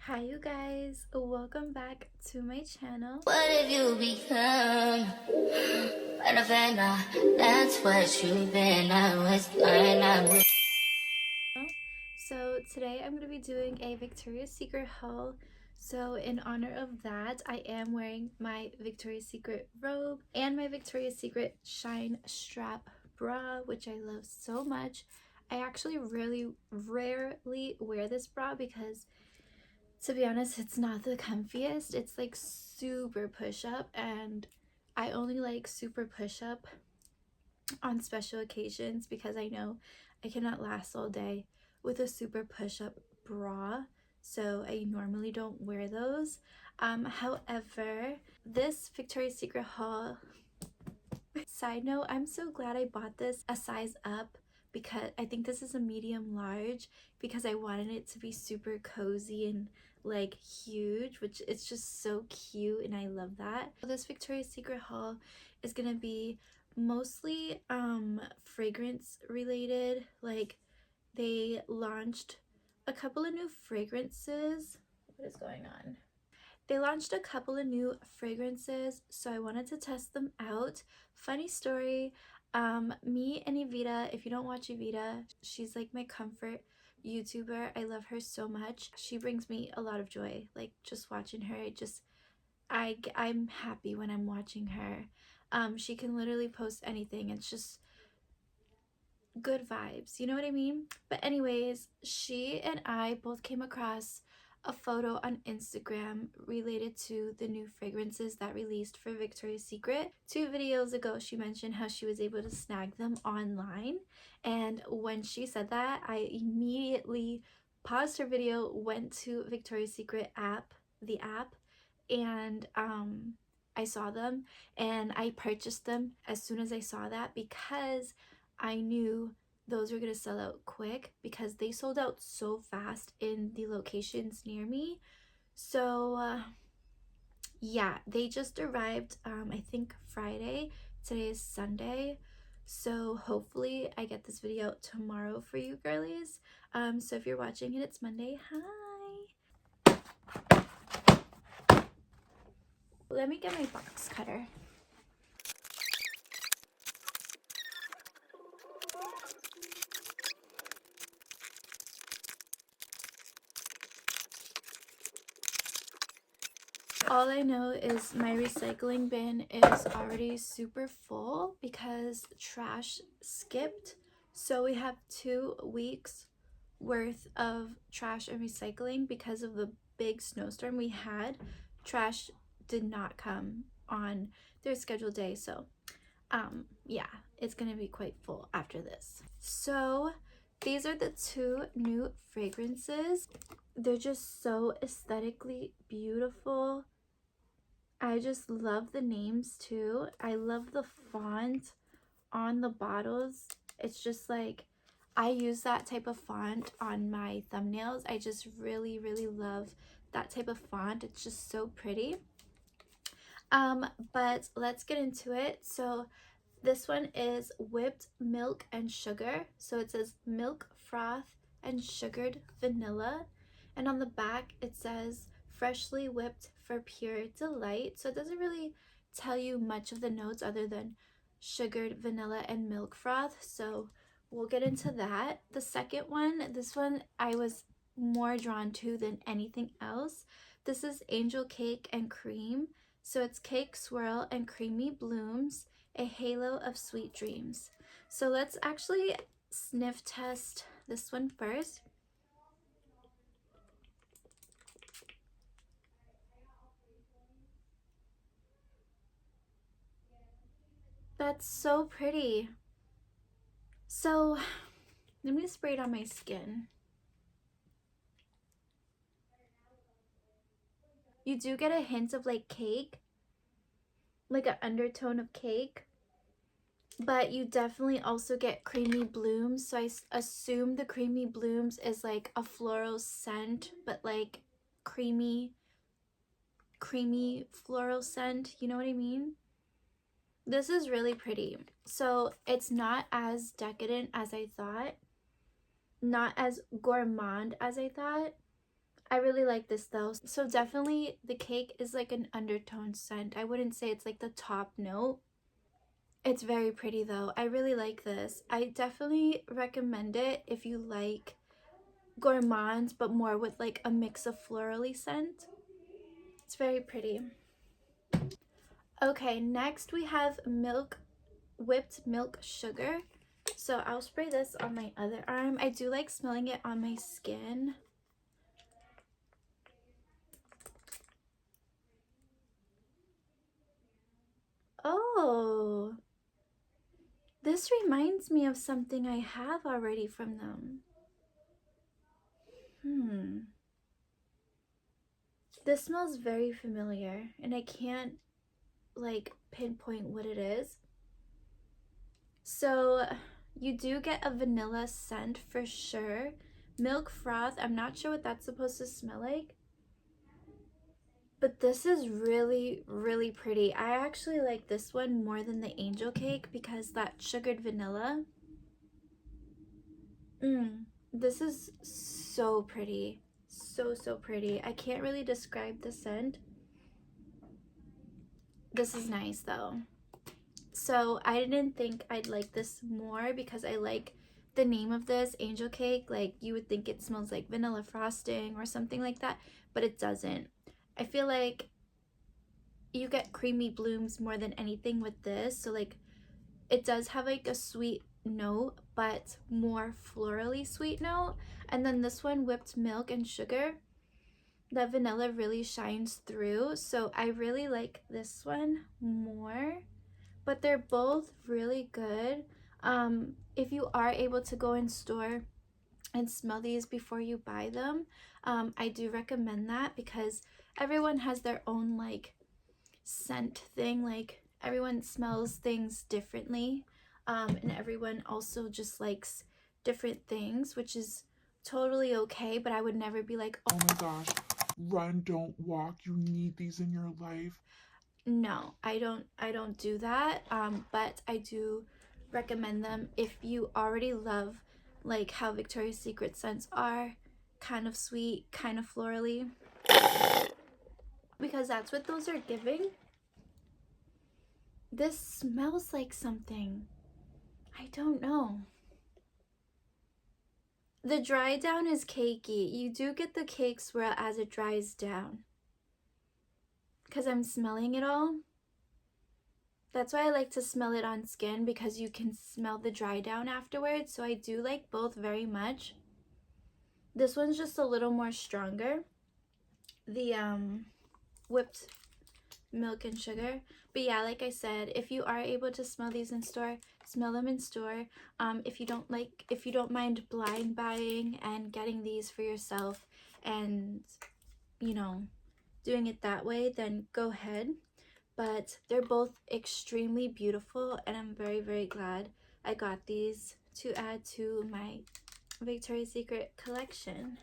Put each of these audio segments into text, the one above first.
Hi you guys, welcome back to my channel. What have you become? That's what you've been. I was blind. So today I'm going to be doing a Victoria's Secret haul. So in honor of that, I am wearing my Victoria's Secret robe and my Victoria's Secret Shine Strap bra, which I love so much. I actually really rarely wear this bra because, to be honest, it's not the comfiest. It's like super push-up, and I only like super push-up on special occasions because I know I cannot last all day with a super push-up bra, so I normally don't wear those. However, this Victoria's Secret haul, side note, I'm so glad I bought this a size up because I think this is a medium large because I wanted it to be super cozy and like huge, which it's just so cute and I love that. This Victoria's Secret haul is gonna be mostly fragrance related. Like, they launched a couple of new fragrances. What is going on? They launched a couple of new fragrances, so I wanted to test them out. Funny story, me and Evita, if you don't watch Evita, she's like my comfort YouTuber. I love her so much. She brings me a lot of joy, like just watching her. I'm happy when I'm watching her. She can literally post anything. It's just good vibes, you know what I mean? But anyways, she and I both came across a photo on Instagram related to the new fragrances that released for Victoria's Secret. 2 videos ago, she mentioned how she was able to snag them online, and when she said that, I immediately paused her video, went to Victoria's Secret the app, and I saw them and I purchased them as soon as I saw that because I knew those were going to sell out quick because they sold out so fast in the locations near me. So yeah, they just arrived I think Friday. Today is Sunday, so hopefully I get this video out tomorrow for you girlies. So if you're watching and it's Monday, hi. Let me get my box cutter. All I know is my recycling bin is already super full because trash skipped. So we have 2 weeks worth of trash and recycling because of the big snowstorm we had. Trash did not come on their scheduled day. So yeah, it's gonna be quite full after this. So these are the 2 new fragrances. They're just so aesthetically beautiful. I just love the names too. I love the font on the bottles. It's just like, I use that type of font on my thumbnails. I just really love that type of font. It's just so pretty. But let's get into it. So this one is whipped milk and sugar. So it says milk froth and sugared vanilla, and on the back it says freshly whipped for pure delight. So it doesn't really tell you much of the notes other than sugared vanilla and milk froth, so we'll get into that. The second one, this one I was more drawn to than anything else. This is angel cake and cream. So it's cake swirl and creamy blooms, a halo of sweet dreams. So let's actually sniff test this one first. That's so pretty. So let me spray it on my skin. You do get a hint of like cake, like an undertone of cake, but you definitely also get creamy blooms. So I assume the creamy blooms is like a floral scent, but like creamy floral scent, you know what I mean? This is really pretty. So it's not as decadent as I thought, not as gourmand as I thought. I really like this though. So definitely the cake is like an undertone scent. I wouldn't say it's like the top note. It's very pretty though. I really like this. I definitely recommend it if you like gourmands but more with like a mix of florally scent. It's very pretty. Okay, next we have whipped milk sugar. So I'll spray this on my other arm. I do like smelling it on my skin. Oh, this reminds me of something I have already from them. This smells very familiar and I can't like pinpoint what it is. So you do get a vanilla scent for sure. Milk froth, I'm not sure what that's supposed to smell like. But this is really, really pretty. I actually like this one more than the angel cake because that sugared vanilla. This is so pretty. So, so pretty. I can't really describe the scent. This is nice though. So I didn't think I'd like this more because I like the name of this, angel cake. Like you would think it smells like vanilla frosting or something like that, but it doesn't. I feel like you get creamy blooms more than anything with this. So like it does have like a sweet note, but more florally sweet note. And then this one, whipped milk and sugar, the vanilla really shines through. So I really like this one more, but they're both really good. If you are able to go in store and smell these before you buy them, I do recommend that because everyone has their own like scent thing. Like everyone smells things differently, and everyone also just likes different things, which is totally okay. But I would never be like, oh my gosh, run, don't walk, you need these in your life. No, I don't do that. But I do recommend them if you already love like how Victoria's Secret scents are, kind of sweet, kind of florally, because that's what those are giving. This smells like something. I don't know. The dry down is cakey. You do get the cake swirl as it dries down. Because I'm smelling it all. That's why I like to smell it on skin, because you can smell the dry down afterwards. So I do like both very much. This one's just a little more stronger. The whipped milk and sugar. But yeah, like I said, if you are able to smell these in store, smell them in store. If you don't mind blind buying and getting these for yourself and, you know, doing it that way, then go ahead. But they're both extremely beautiful, and I'm very, very glad I got these to add to my Victoria's Secret collection.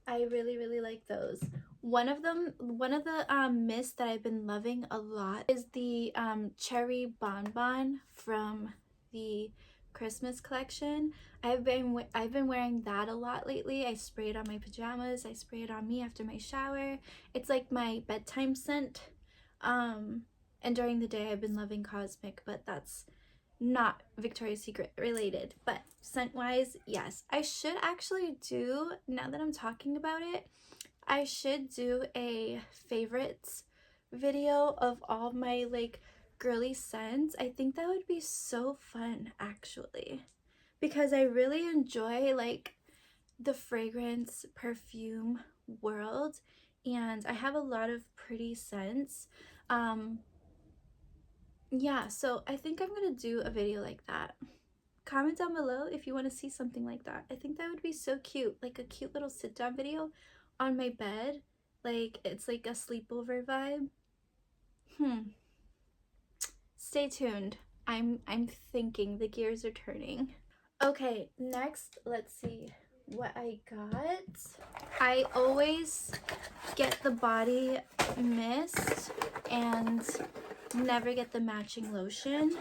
I really, really like those. One of the mists that I've been loving a lot is the cherry bonbon from the Christmas collection. I've been wearing that a lot lately. I spray it on my pajamas. I spray it on me after my shower. It's like my bedtime scent. And during the day I've been loving Cosmic, but that's not Victoria's Secret related. But scent wise, yes, I should actually do, now that I'm talking about it, I should do a favorites video of all my like girly scents. I think that would be so fun actually, because I really enjoy like the fragrance perfume world, and I have a lot of pretty scents. Yeah, so I think I'm gonna do a video like that. Comment down below if you want to see something like that. I think that would be so cute, like a cute little sit down video on my bed, like it's like a sleepover vibe. Stay tuned. I'm thinking, the gears are turning. Okay, next, let's see what I got. I always get the body mist and never get the matching lotion.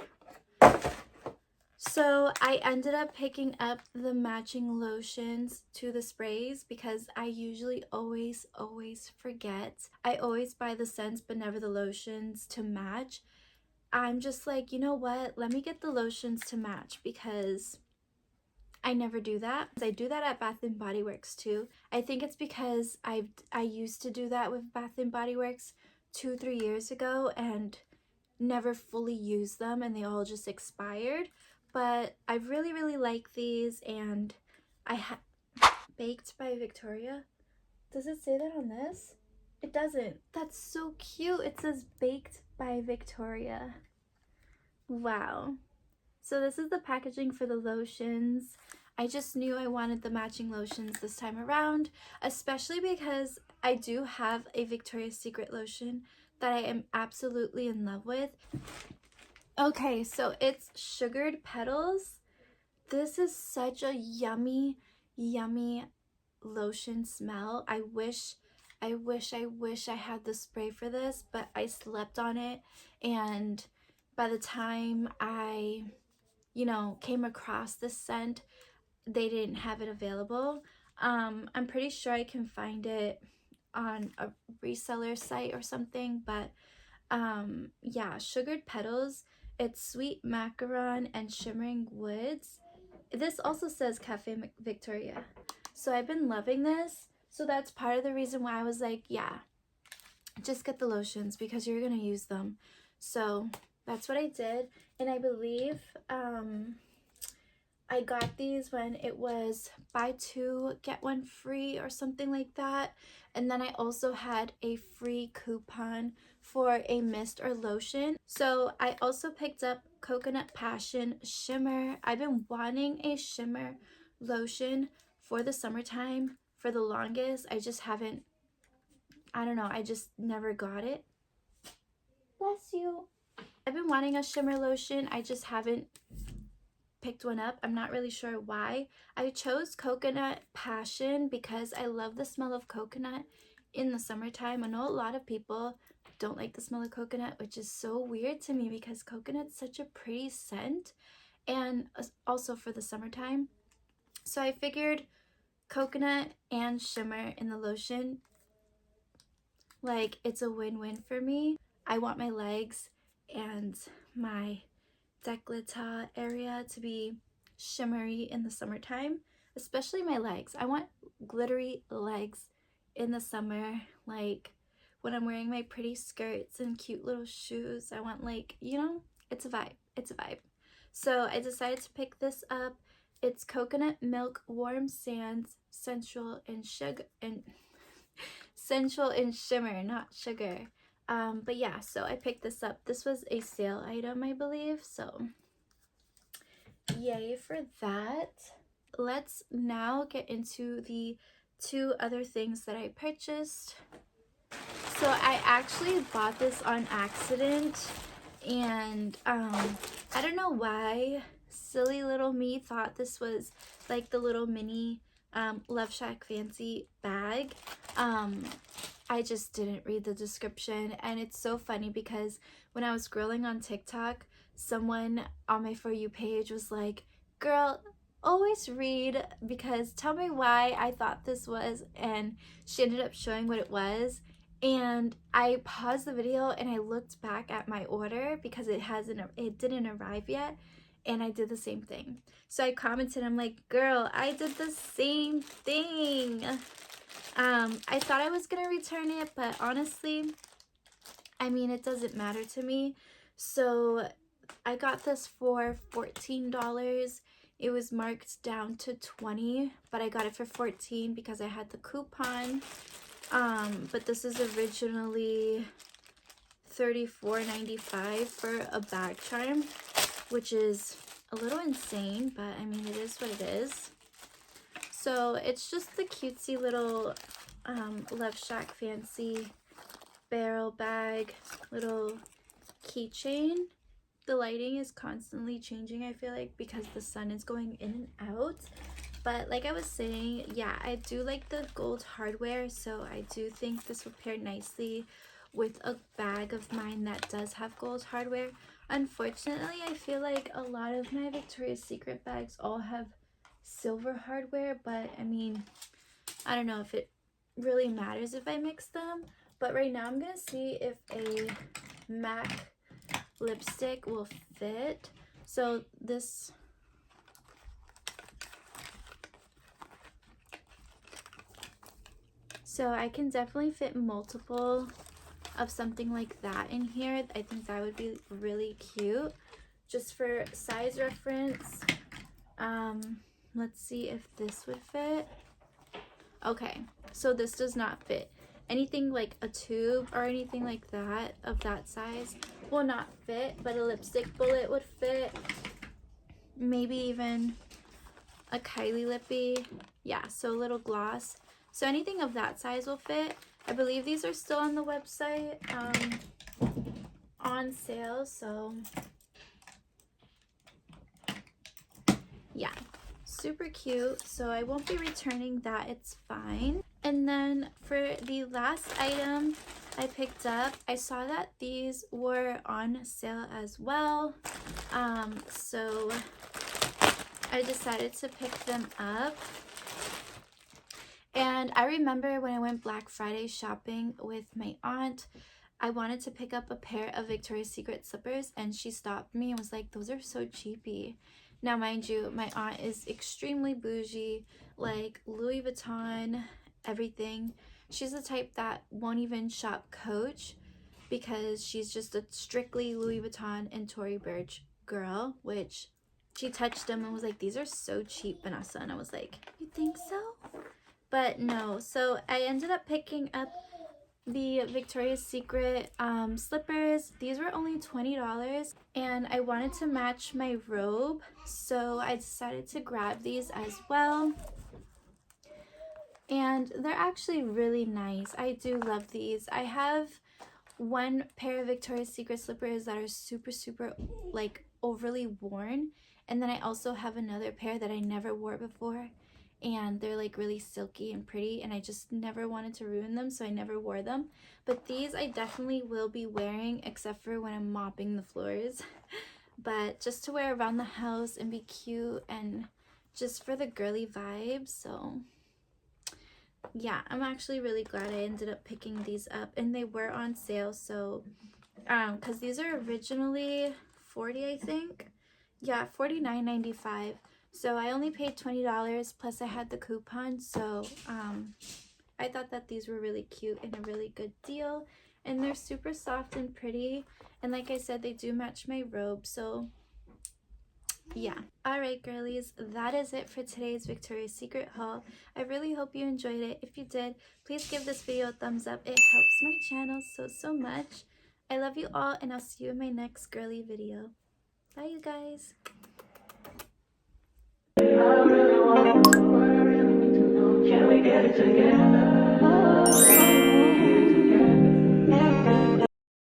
So I ended up picking up the matching lotions to the sprays because I usually always forget. I always buy the scents but never the lotions to match. I'm just like, you know what? Let me get the lotions to match because I never do that. I do that at Bath and Body Works too. I think it's because I used to do that with Bath and Body Works 2-3 years ago and never fully used them and they all just expired. But I really like these, and I have Baked by Victoria. Does it say that on this? It doesn't. That's so cute. It says Baked by Victoria. Wow. So this is the packaging for the lotions. I just knew I wanted the matching lotions this time around, especially because I do have a Victoria's Secret lotion that I am absolutely in love with. Okay, so it's Sugared Petals. This is such a yummy lotion smell. I wish I had the spray for this, but I slept on it, and by the time I came across this scent, they didn't have it available. I'm pretty sure I can find it on a reseller site or something, but yeah, Sugared Petals. It's sweet macaron and shimmering woods. This also says Cafe Victoria. So I've been loving this. So that's part of the reason why I was like, yeah, just get the lotions because you're gonna use them. So that's what I did. And I believe I got these when it was buy two get one free or something like that. And then I also had a free coupon for a mist or lotion. So I also picked up Coconut Passion Shimmer. I've been wanting a shimmer lotion for the summertime for the longest. I just haven't, I don't know, I just never got it. Bless you. I've been wanting a shimmer lotion. I just haven't picked one up. I'm not really sure why. I chose Coconut Passion because I love the smell of coconut in the summertime. I know a lot of people don't like the smell of coconut, which is so weird to me because coconut's such a pretty scent, and also for the summertime. So I figured coconut and shimmer in the lotion, like, it's a win-win for me. I want my legs and my décolleté area to be shimmery in the summertime, especially my legs. I want glittery legs in the summer, like when I'm wearing my pretty skirts and cute little shoes. I want, like, it's a vibe. It's a vibe. So I decided to pick this up. It's Coconut Milk Warm Sands Sensual and Sugar and Sensual and Shimmer, not sugar. But yeah, so I picked this up. This was a sale item, I believe, so yay for that. Let's now get into the two other things that I purchased. So I actually bought this on accident, and I don't know why silly little me thought this was like the little mini Love Shack Fancy bag. I just didn't read the description, and it's so funny because when I was scrolling on TikTok, someone on my For You page was like, girl, always read, because tell me why I thought this was, and she ended up showing what it was. And I paused the video and I looked back at my order because it didn't arrive yet, and I did the same thing. So I commented, I'm like, girl, I did the same thing. I thought I was gonna return it, but honestly, I mean, it doesn't matter to me. So I got this for $14. It was marked down to $20, but I got it for $14 because I had the coupon. But this is originally $34.95 for a bag charm, which is a little insane, but I mean, it is what it is. So it's just the cutesy little Love Shack Fancy barrel bag, little keychain. The lighting is constantly changing, I feel like, because the sun is going in and out. But like I was saying, yeah, I do like the gold hardware, so I do think this would pair nicely with a bag of mine that does have gold hardware. Unfortunately, I feel like a lot of my Victoria's Secret bags all have silver hardware, but I mean, I don't know if it really matters if I mix them. But right now I'm gonna see if a MAC lipstick will fit. So this, so I can definitely fit multiple of something like that in here. I think that would be really cute. Just for size reference, let's see if this would fit. Okay, so this does not fit. Anything like a tube or anything like that of that size will not fit, but a lipstick bullet would fit. Maybe even a Kylie lippy. Yeah, so a little gloss. So anything of that size will fit. I believe these are still on the website on sale, so yeah, super cute. So I won't be returning that, it's fine. And then for the last item I picked up, I saw that these were on sale as well, so I decided to pick them up. And I remember when I went Black Friday shopping with my aunt, I wanted to pick up a pair of Victoria's Secret slippers, and she stopped me and was like, those are so cheapy. Now, mind you, my aunt is extremely bougie, like Louis Vuitton, everything. She's the type that won't even shop Coach because she's just a strictly Louis Vuitton and Tory Burch girl, which she touched them and was like, these are so cheap, Vanessa. And I was like, you think so? But no, so I ended up picking up the Victoria's Secret slippers. These were only $20 and I wanted to match my robe, so I decided to grab these as well. And they're actually really nice. I do love these. I have one pair of Victoria's Secret slippers that are super like overly worn, and then I also have another pair that I never wore before, and they're like really silky and pretty, and I just never wanted to ruin them, so I never wore them. But these I definitely will be wearing, except for when I'm mopping the floors. But just to wear around the house and be cute and just for the girly vibe. So yeah, I'm actually really glad I ended up picking these up, and they were on sale. So because these are originally $40, I think. Yeah, $49.95. So I only paid $20 plus I had the coupon. So I thought that these were really cute and a really good deal, and they're super soft and pretty, and like I said, they do match my robe. So yeah. Alright girlies, that is it for today's Victoria's Secret haul. I really hope you enjoyed it. If you did, please give this video a thumbs up. It helps my channel so much. I love you all, and I'll see you in my next girly video. Bye you guys.